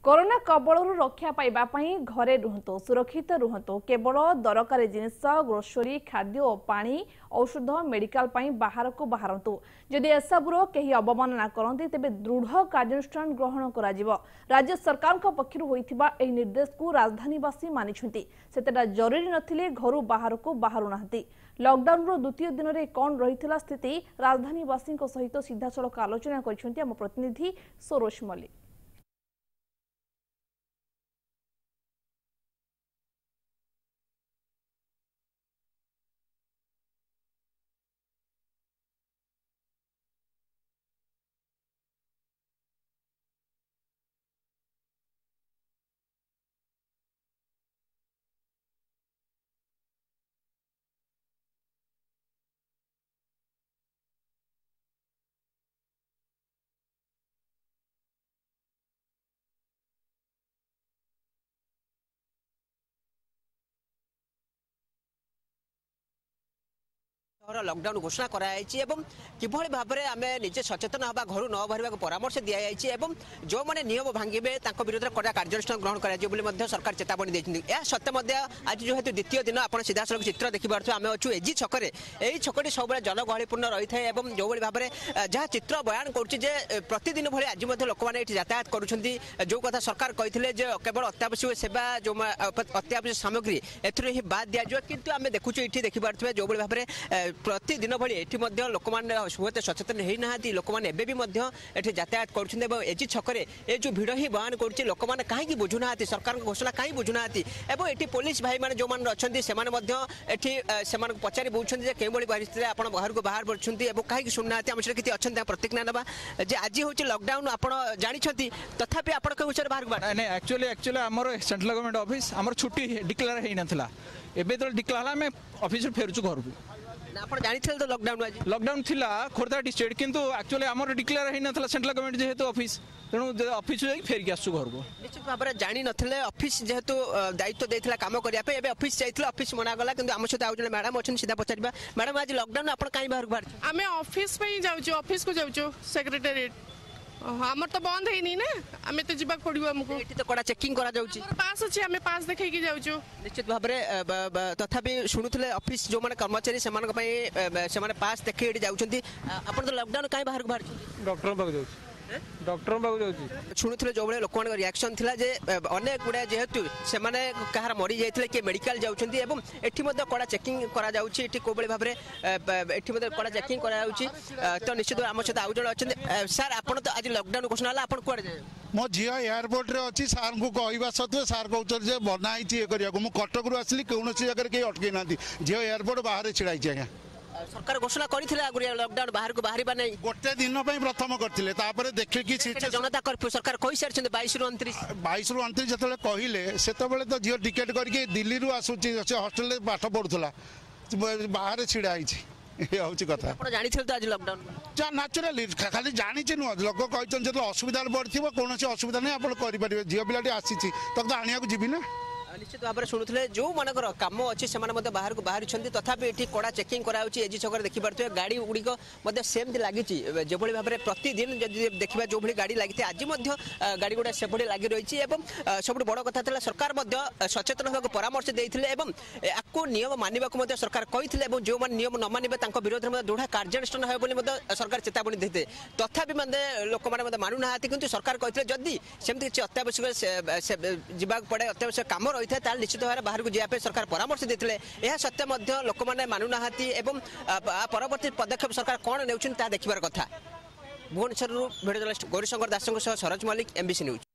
Corona कबलू रक्षा पाइबापी घरे रुहतु सुरक्षित रुहतु केवल दरकारी जिनिस ग्रोसरी खाद्य और पानी औषध मेडिकल बाहर को बाहरतु जदि एसबुर कहीं अवमानना करते तेज दृढ़ कार्यानुष्ठान ग्रहण कर राज्य सरकार पक्षर होइथिबा एही निर्देश को राजधानीवासी मानिछंती सेतेटा जरूरी नथिले घर बाहर को बाहरु नाहंती। लॉकडाउन रो द्वितीय दिन में कौन रही स्थिति राजधानीवासी सहित सीधा सड़क आलोचना करछंती आम प्रतिनिधि सरोज मल्लिक। लॉकडाउन घोषणा कराई किभली भाव में आम निजे सचेतन हवा घर न बाहर परामर्श दि जाए जो मैंने नियम भांगे विरोध में कड़ा कार्यानुष्ठान ग्रहण कर सरकार चेतावनी देती सत्य आज जेहेतु द्वितीय दिन आप सीधा सड़क चित्र देखिपे आम अच्छु एजी छकरे यही छकटी सब जनगहलीपूर्ण रही है जो भाव में जहाँ चित्र बयान कर प्रतिदिन भाई आज लोक मैंने यातायात कर जो कथा सरकार कहते केवल अत्यावश्यक सेवा जो अत्यावश्यक सामग्री एथुर बाद दिज्व किंतु आम देखुँ ये देखिपे जो भाव में प्रतिदिन भाई ये लोक मैंने हुए सचेतन होना लोक मैंने यातायात कर छकरे ये जो भिड़ ही बयान कर लोक मैंने कहीं बुझुना सरकार घोषणा कहीं बुझुना ये पुलिस भाई मैंने जो मैंने अच्छा पचारि बुझे कई परिस्थिति आप बाहर को बाहर पड़ते कहीं शुणुना आम सहित किसी अच्छा प्रतिज्ञा ना आज हूँ लॉकडाउन आप जानते तथापि आप बाहर को एक्चुअली आमर सेंट्रल गवर्नमेंट ऑफिस आमर छुट्टी डिक्लेयर होना एबे तो डिक्लेयर आम ऑफिस फेरुचु घर को आप जानी तो लॉकडाउन थिला खोर्धा डिस्ट्रिक्ट किंतु एक्चुअली आमर डिक्लेयर होना सेंट्रल गवर्नमेंट जेहेतु ऑफिस तेणु ऑफिस फेरिक आसु घर को निश्चित भाव में जानी नथिले ऑफिस जेहेतु दायित्व देथिला काम करिया पे एबे ऑफिस जाइथिला ऑफिस मना गला किंतु आम सहित आउ जने मैडम अछन सीधा पचारिबा मैडम आज लॉकडाउन आपण काई बाहर बाहर आमे ऑफिस पे जाउछु ऑफिस को जाउछु सेक्रेटेरिएट हमर तो बंद हेनी ना आमे तो जिबा पड़िबो हमको एठी तो कड़ा चेकिंग करा जाउची पास अछि आमे पास देखै की जाउछु निश्चित भाव में तथापि शुणुथिले ऑफिस जो माने कर्मचारी सेमान पई सेमाने पास देखै एठी जाउछंती आपण तो लॉकडाउन काई बाहर बाहर डॉक्टर पाक जाउची डॉक्टर पाक शुणुले जो भाई लोक रिएक्शन थिला जे अनेक गुड़ा जेहेतु से कहार मरी जाते किए मेडिकल जाऊँगी एटी कड़ा चेकिंग करा को भाव में कड़ा चेकिंग करा तो निश्चित आम सहित आउ जन अच्छा सार आप आज लॉकडाउन घोषणा है आप कड़े मो झी एयरपोर्ट रे अच्छी सार को कहवा सत्वे सार कहते बनाई ये करने कटक आसली कौन जगह कहीं अटकई ना झी एयरपोर्ट बाहर छिड़ाई आज्ञा सरकार घोषणा करथिले लॉकडाउन बाहर को बाहर नहीं गोटे दिन प्रथम करते देखिकी जनता कर्फ्यू सरकार कही सारी 22 रु 29 जो कहले से तो झील टिकेट करके दिल्ली रु आसूची हॉस्टेल पाठ पढ़ुला बाहर छिड़ा ये कथा जानी तो आज लॉकडाउन नाचुराली खाली जानी नुह लोक कहते असुविधा पड़े कौन असुविधा नहीं आप करेंगे झील पिलाटी आसी तो आने को जीवी ना निश्चित भाव में शुणुले जो मानकर कम अच्छी से बाहर को बाहर तथापि ये कड़ा चेकिंग कराऊँगी एजी छक देखिपे गाड़ी गुड़िक सेमती लगी जो भाव में प्रतिदिन देखा जो भाई गाड़ी लगी आज गाड़ी गुड़ा से लगी रही सब बड़ कथा सरकार सचेतन होगा परामर्श देते आपको नियम मानवा सरकार कहते जो मैंने नियम न मानवे विरोध में दृढ़ कार्यानुष्ठान हो सरकार चेतावनी देते तथापि लोक मैंने मानुना कि सरकार कहते जदि सेमती किसी अत्यावश्यक जावाक पड़े अत्यावश्यक कम रही है निश्चित भाव बाहर को जावाई सरकार परामर्श देते यह सत्य लोक मैंने मानुना परवर्ती पदक्षेप सरकार कौन ने देखिबार कथा भुवनेश्वर भिडियो जर्नलिस्ट गौरीशंकर दास सरोज मल्लिक एमबीसी न्यूज।